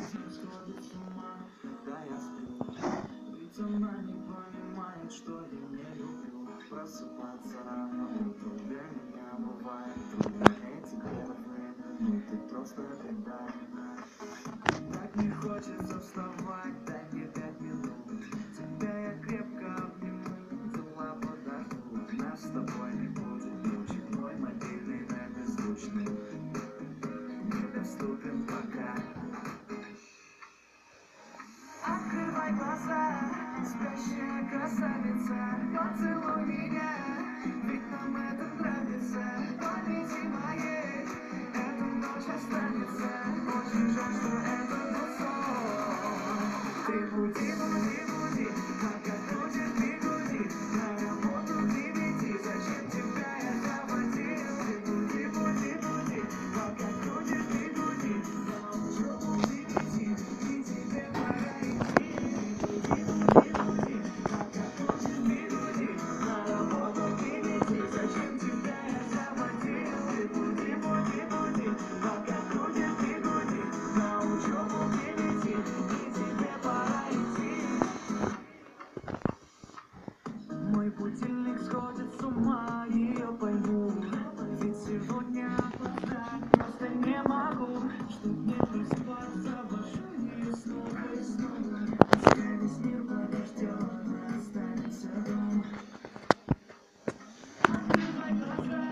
сходит с ума, когда я сплю. Ведь она не понимает, что я не люблю просыпаться рано утром. Для меня бывает трудно эти первые минуты, просто когда так не хочется вставать, дай мне 5 минут. Тебя я крепко обниму, дела подождут. Нас с тобой не будет мучить, мой мобильный на беззвучный недоступен пока. Открывай глаза, спящая красавица, поцелуй меня, ведь нам это нравится. Памяти моей эта ночь останется, очень жаль, что это был сон. Ты буди, буди, буди, пока крутит бигуди, на работу к 9, зачем тебя я заводил? Ты буди, буди, буди, пока крутит бигуди, на учебу к 9, и тебе пора идти. Буди, буди, буди, пока крутит бигуди, на работу к 9, зачем тебя я заводил? Ты буди, буди, буди, пока крутит бигуди, на учебу к 9, и тебе пора идти. Мой будильник сходит с ума, ее пойму. Ведь сегодня опоздать просто не могу. Чтоб не проспаться, вожу ее снова и снова. Пускай весь мир подождет, но останется дома. Открывай глаза,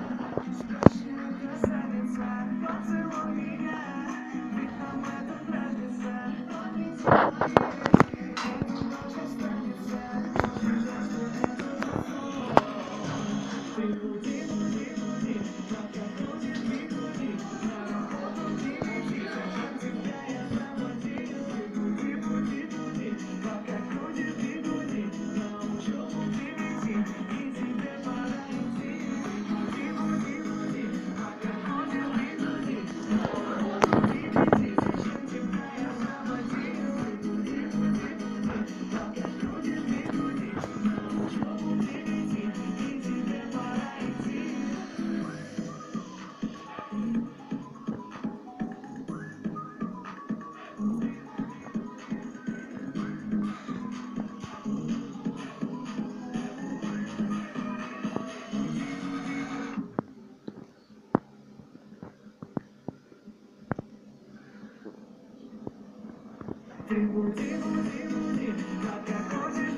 спящая красавица, поцелуй меня, ведь нам это нравится. Памяти моей эта ночь останется, очень жаль, что это был сон. Ты буди, буди, буди, пока крутит бигуди, на работу к 9, зачем тебя я заводил? Ты буди, буди, буди, пока крутит бигуди, на учебу к 9, и тебе пора идти. Буди, буди, буди, пока крутит бигуди, на работу к 9, зачем тебя я заводил? Ты буди, буди, буди, пока крутит бигуди, на учебу к 9, и тебе пора идти. Ты буди, буди, буди, пока крутит